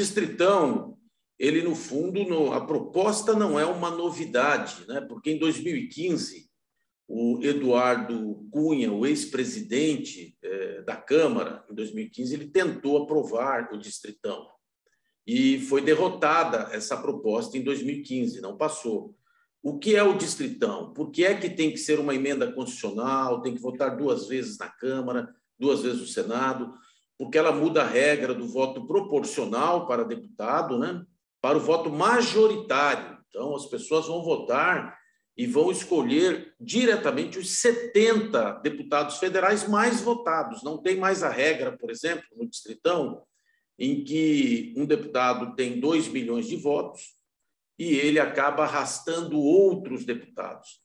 Distritão, ele, no fundo, a proposta não é uma novidade, né? Porque em 2015, o Eduardo Cunha, o ex-presidente da Câmara, em 2015, ele tentou aprovar o Distritão. E foi derrotada essa proposta em 2015, não passou. O que é o Distritão? Por que é que tem que ser uma emenda constitucional, tem que votar 2 vezes na Câmara, 2 vezes no Senado? Porque ela muda a regra do voto proporcional para deputado, né, para o voto majoritário. Então, as pessoas vão votar e vão escolher diretamente os 70 deputados federais mais votados. Não tem mais a regra, por exemplo, no Distritão, em que um deputado tem 2 milhões de votos e ele acaba arrastando outros deputados.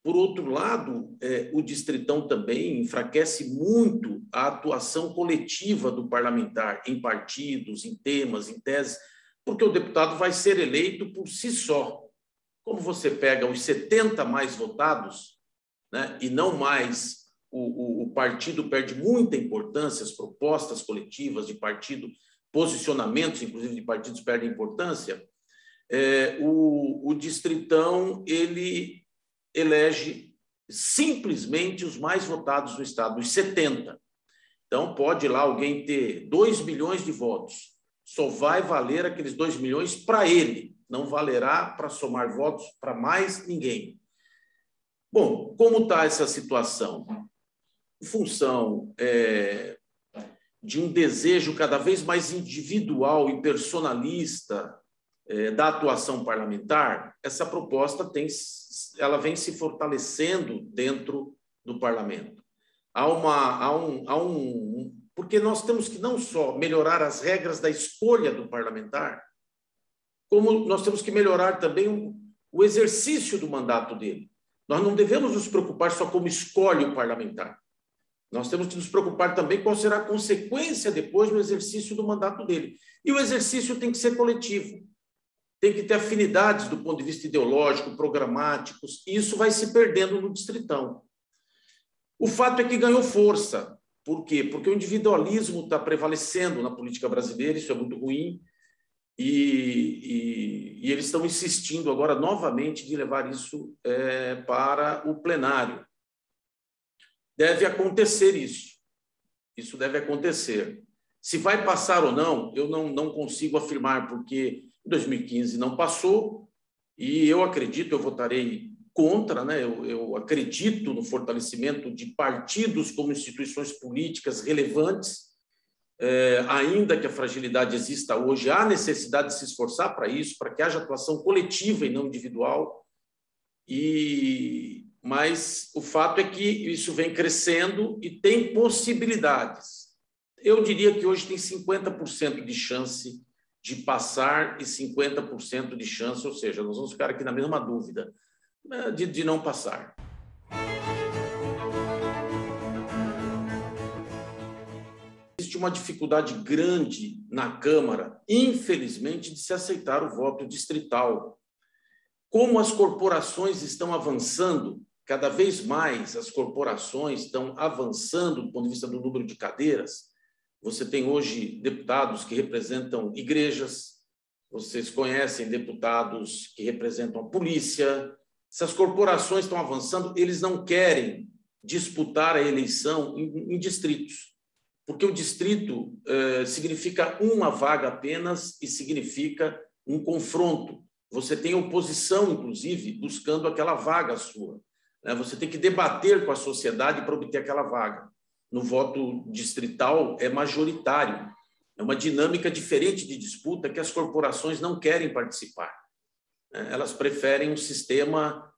Por outro lado, o Distritão também enfraquece muito a atuação coletiva do parlamentar em partidos, em temas, em teses, porque o deputado vai ser eleito por si só. Como você pega os 70 mais votados, né, e não mais, o partido perde muita importância, as propostas coletivas de partido, posicionamentos, inclusive, de partidos perdem importância, o Distritão, ele elege simplesmente os mais votados do Estado, os 70. Então, pode lá alguém ter 2 milhões de votos, só vai valer aqueles 2 milhões para ele, não valerá para somar votos para mais ninguém. Bom, como está essa situação? Em função de um desejo cada vez mais individual e personalista da atuação parlamentar, essa proposta ela vem se fortalecendo dentro do parlamento. Porque nós temos que não só melhorar as regras da escolha do parlamentar, como nós temos que melhorar também o exercício do mandato dele. Nós não devemos nos preocupar só como escolhe o parlamentar. Nós temos que nos preocupar também qual será a consequência depois no exercício do mandato dele. E o exercício tem que ser coletivo. Tem que ter afinidades do ponto de vista ideológico, programáticos, e isso vai se perdendo no Distritão. O fato é que ganhou força. Por quê? Porque o individualismo está prevalecendo na política brasileira, isso é muito ruim, e eles estão insistindo agora novamente de levar isso para o plenário. Deve acontecer isso. Isso deve acontecer. Se vai passar ou não, eu não consigo afirmar, porque em 2015 não passou, e eu acredito, eu votarei contra, né? Eu acredito no fortalecimento de partidos como instituições políticas relevantes, ainda que a fragilidade exista hoje, há necessidade de se esforçar para isso, para que haja atuação coletiva e não individual, mas o fato é que isso vem crescendo e tem possibilidades. Eu diria que hoje tem 50% de chance de passar e 50% de chance, ou seja, nós vamos ficar aqui na mesma dúvida, de não passar. Existe uma dificuldade grande na Câmara, infelizmente, de se aceitar o voto distrital. Como as corporações estão avançando, cada vez mais as corporações estão avançando do ponto de vista do número de cadeiras. Você tem hoje deputados que representam igrejas, vocês conhecem deputados que representam a polícia. Essas corporações estão avançando, eles não querem disputar a eleição em distritos, porque o distrito significa uma vaga apenas e significa um confronto. Você tem oposição, inclusive, buscando aquela vaga sua. Você tem que debater com a sociedade para obter aquela vaga. No voto distrital é majoritário. É uma dinâmica diferente de disputa que as corporações não querem participar. Elas preferem um sistema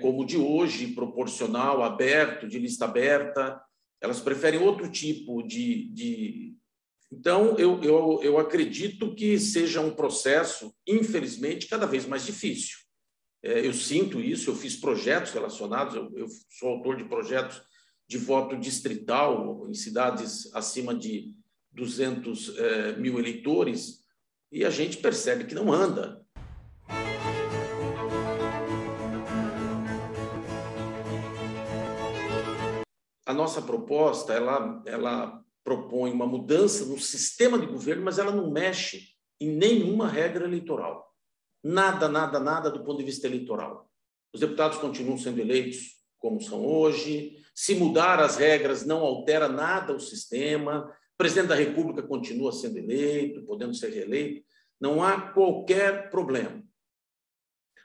como o de hoje, proporcional, aberto, de lista aberta. Elas preferem outro tipo de... Então, eu acredito que seja um processo, infelizmente, cada vez mais difícil. Eu sinto isso, eu fiz projetos relacionados, eu sou autor de projetos de voto distrital em cidades acima de 200 mil eleitores, e a gente percebe que não anda. A nossa proposta, ela propõe uma mudança no sistema de governo, mas ela não mexe em nenhuma regra eleitoral. Nada, nada, nada do ponto de vista eleitoral. Os deputados continuam sendo eleitos como são hoje. Se mudar as regras, não altera nada o sistema. O presidente da República continua sendo eleito, podendo ser reeleito. Não há qualquer problema.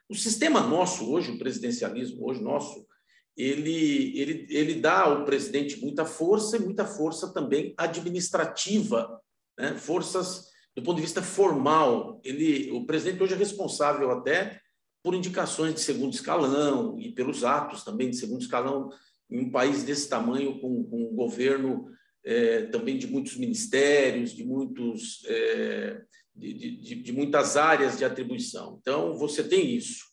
O sistema nosso hoje, o presidencialismo hoje nosso, ele dá ao presidente muita força e muita força também administrativa, né? Forças do ponto de vista formal. O presidente hoje é responsável até por indicações de segundo escalão e pelos atos também de segundo escalão em um país desse tamanho, com um governo também de muitos ministérios, de muitas áreas de atribuição. Então, você tem isso.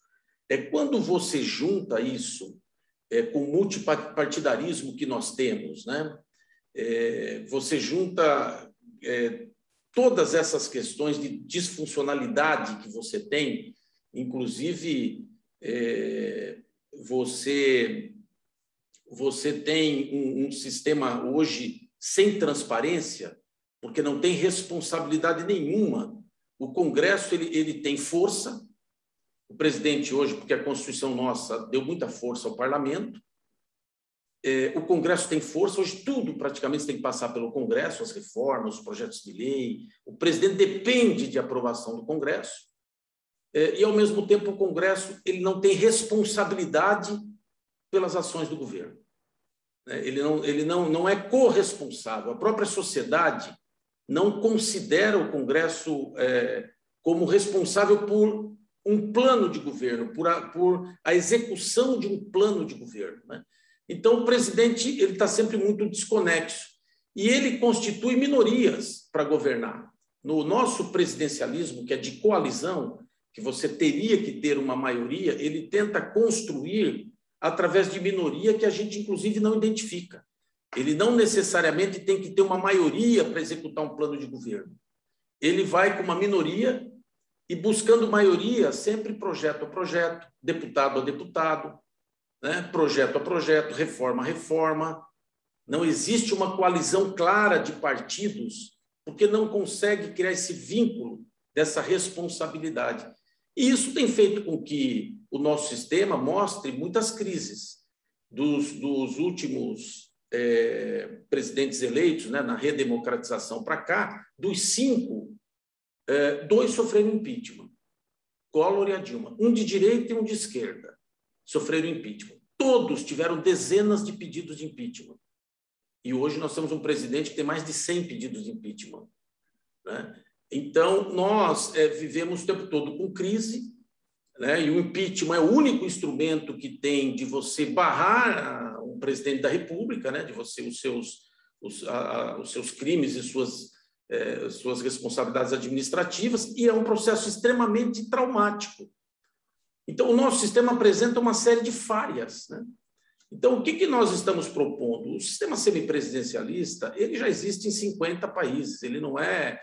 Quando você junta isso com o multipartidarismo que nós temos, né? Você junta todas essas questões de disfuncionalidade que você tem, inclusive você tem um sistema hoje sem transparência, porque não tem responsabilidade nenhuma. O Congresso ele tem força. O presidente hoje, porque a Constituição nossa deu muita força ao parlamento, o Congresso tem força, hoje tudo praticamente tem que passar pelo Congresso, as reformas, os projetos de lei, o presidente depende de aprovação do Congresso, e ao mesmo tempo o Congresso ele não tem responsabilidade pelas ações do governo. Ele não é corresponsável, a própria sociedade não considera o Congresso como responsável por um plano de governo, por a execução de um plano de governo, né? Então, o presidente ele está sempre muito desconexo e ele constitui minorias para governar. No nosso presidencialismo, que é de coalizão, que você teria que ter uma maioria, ele tenta construir através de minoria que a gente, inclusive, não identifica. Ele não necessariamente tem que ter uma maioria para executar um plano de governo. Ele vai com uma minoria e buscando maioria, sempre projeto a projeto, deputado a deputado, né? Projeto a projeto, reforma a reforma. Não existe uma coalizão clara de partidos, porque não consegue criar esse vínculo dessa responsabilidade. E isso tem feito com que o nosso sistema mostre muitas crises. Dos últimos presidentes eleitos, né, na redemocratização para cá, dos 5, 2 sofreram impeachment, Collor e a Dilma, um de direita e um de esquerda, sofreram impeachment. Todos tiveram dezenas de pedidos de impeachment. E hoje nós temos um presidente que tem mais de 100 pedidos de impeachment, né? Então, nós vivemos o tempo todo com crise, né? E o impeachment é o único instrumento que tem de você barrar um presidente da República, né? De você os seus crimes e suas responsabilidades administrativas, e é um processo extremamente traumático. Então, o nosso sistema apresenta uma série de falhas, né? Então, o que nós estamos propondo? O sistema semipresidencialista ele já existe em 50 países, ele não é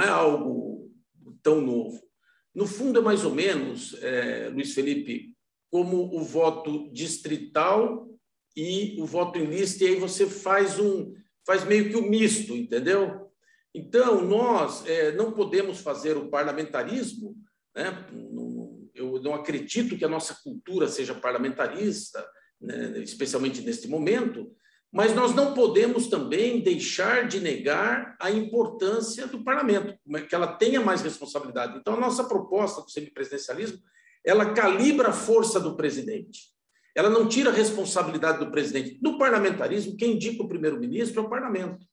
algo tão novo. No fundo, é mais ou menos, Luiz Felipe, como o voto distrital e o voto em lista, e aí você faz meio que um misto, entendeu? Então, nós não podemos fazer o parlamentarismo, né? Eu não acredito que a nossa cultura seja parlamentarista, né? Especialmente neste momento, mas nós não podemos também deixar de negar a importância do parlamento, que ela tenha mais responsabilidade. Então, a nossa proposta do semipresidencialismo, ela calibra a força do presidente. Ela não tira a responsabilidade do presidente. No parlamentarismo, quem indica o primeiro-ministro é o parlamento.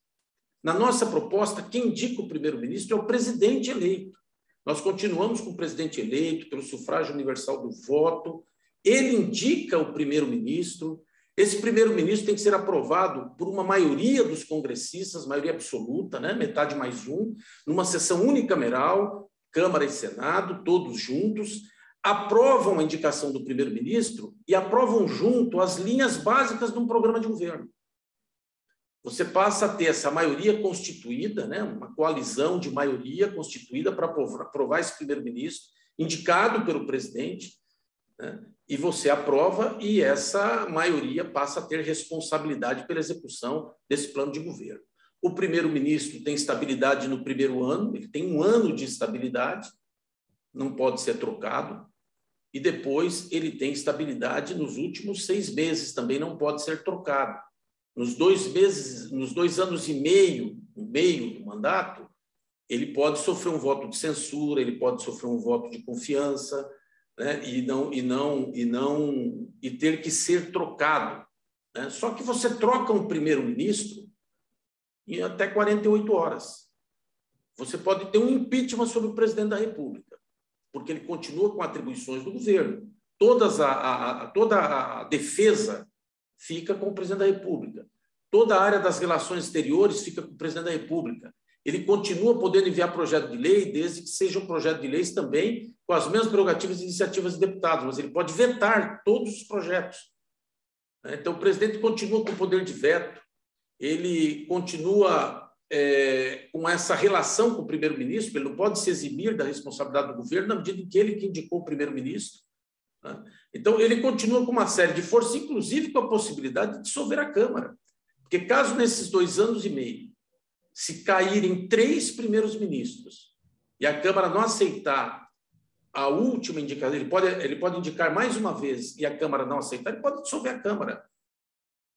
Na nossa proposta, quem indica o primeiro-ministro é o presidente eleito. Nós continuamos com o presidente eleito pelo sufrágio universal do voto. Ele indica o primeiro-ministro. Esse primeiro-ministro tem que ser aprovado por uma maioria dos congressistas, maioria absoluta, né? Metade mais um, numa sessão unicameral, Câmara e Senado, todos juntos, aprovam a indicação do primeiro-ministro e aprovam junto as linhas básicas de um programa de governo. Você passa a ter essa maioria constituída, né? Uma coalizão de maioria constituída para aprovar esse primeiro-ministro, indicado pelo presidente, né? E você aprova e essa maioria passa a ter responsabilidade pela execução desse plano de governo. O primeiro-ministro tem estabilidade no primeiro ano, ele tem um ano de estabilidade, não pode ser trocado, e depois ele tem estabilidade nos últimos 6 meses, também não pode ser trocado. Nos 2 meses, nos 2 anos e meio, no meio do mandato, ele pode sofrer um voto de censura, ele pode sofrer um voto de confiança, né? e ter que ser trocado, né? Só que você troca um primeiro-ministro em até 48 horas. Você pode ter um impeachment sobre o presidente da República, porque ele continua com atribuições do governo. Toda a defesa fica com o presidente da República. Toda a área das relações exteriores fica com o presidente da República. Ele continua podendo enviar projeto de lei, desde que sejam projetos de leis também com as mesmas prerrogativas e iniciativas de deputados, mas ele pode vetar todos os projetos. Então, o presidente continua com o poder de veto, ele continua com essa relação com o primeiro-ministro, ele não pode se eximir da responsabilidade do governo na medida em que ele que indicou o primeiro-ministro. Né? Então, ele continua com uma série de forças, inclusive com a possibilidade de dissolver a Câmara. Porque caso nesses 2 anos e meio se caírem 3 primeiros ministros e a Câmara não aceitar a última indicação, ele pode indicar mais uma vez e a Câmara não aceitar, ele pode dissolver a Câmara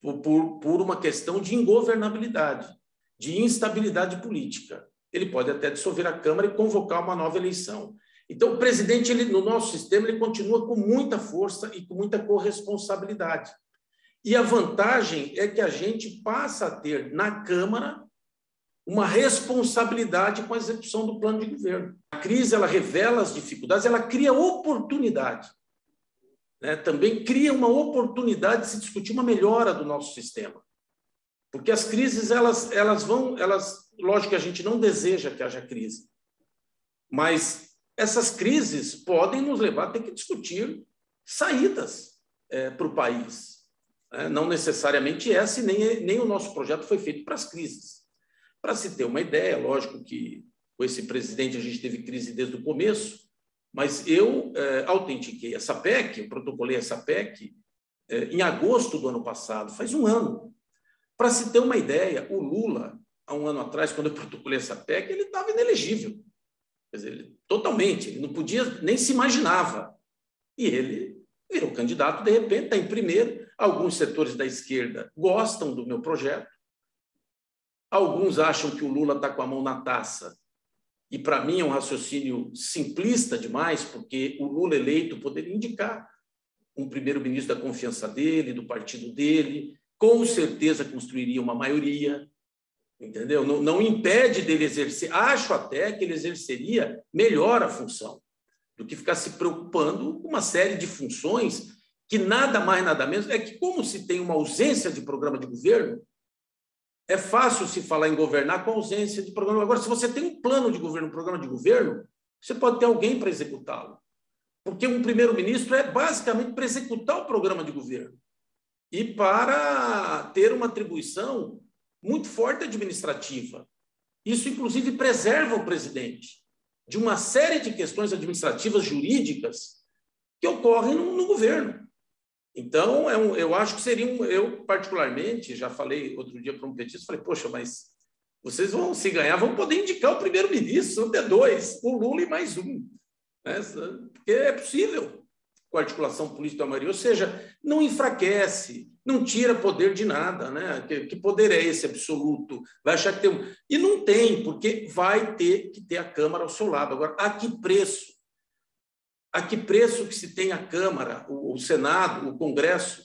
por uma questão de ingovernabilidade, de instabilidade política. Ele pode até dissolver a Câmara e convocar uma nova eleição. Então, o presidente, no nosso sistema, ele continua com muita força e com muita corresponsabilidade. E a vantagem é que a gente passa a ter na Câmara uma responsabilidade com a execução do plano de governo. A crise, ela revela as dificuldades, ela cria oportunidade. Né? Também cria uma oportunidade de se discutir uma melhora do nosso sistema. Porque as crises, lógico que a gente não deseja que haja crise, mas essas crises podem nos levar a ter que discutir saídas para o país. Não necessariamente essa, e nem o nosso projeto foi feito para as crises. Para se ter uma ideia, lógico que com esse presidente a gente teve crise desde o começo, mas eu autentiquei essa PEC, eu protocolei essa PEC em agosto do ano passado, faz um ano. Para se ter uma ideia, o Lula, há um ano atrás, quando eu protocolei essa PEC, ele estava inelegível. Quer dizer, totalmente, ele não podia, nem se imaginava. E ele virou candidato, de repente, está em primeiro. Alguns setores da esquerda gostam do meu projeto. Alguns acham que o Lula está com a mão na taça. E, para mim, é um raciocínio simplista demais, porque o Lula eleito poderia indicar um primeiro-ministro da confiança dele, do partido dele, com certeza construiria uma maioria, entendeu? Não impede dele exercer. Acho até que ele exerceria melhor a função do que ficar se preocupando com uma série de funções que nada mais, nada menos... É que, como se tem uma ausência de programa de governo, é fácil se falar em governar com ausência de programa. Agora, se você tem um plano de governo, um programa de governo, você pode ter alguém para executá-lo. Porque um primeiro-ministro é basicamente para executar o programa de governo e para ter uma atribuição muito forte administrativa. Isso, inclusive, preserva o presidente de uma série de questões administrativas, jurídicas, que ocorrem no governo. Então, eu acho que seria eu, particularmente, já falei outro dia para um petista, falei, poxa, mas vocês vão, se ganhar, vão poder indicar o primeiro-ministro, vão ter 2, o Lula e mais um. Né? Porque é possível, com a articulação política da maioria, ou seja, não enfraquece, não tira poder de nada. Né? Que poder é esse absoluto? Vai achar que tem um... E não tem, porque vai ter que ter a Câmara ao seu lado. Agora, a que preço? A que preço que se tem a Câmara, o Senado, o Congresso?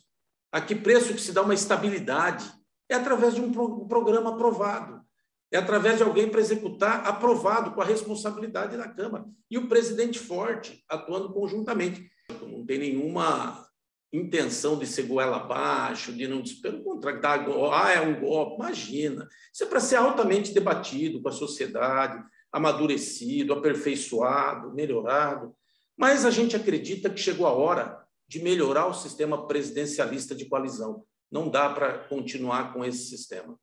A que preço que se dá uma estabilidade? É através de um programa aprovado. É através de alguém para executar aprovado, com a responsabilidade da Câmara. E o presidente forte, atuando conjuntamente. Não tem nenhuma intenção de ser goela abaixo, de não... Pelo contrário, é um golpe. Imagina. Isso é para ser altamente debatido com a sociedade, amadurecido, aperfeiçoado, melhorado. Mas a gente acredita que chegou a hora de melhorar o sistema presidencialista de coalizão. Não dá para continuar com esse sistema.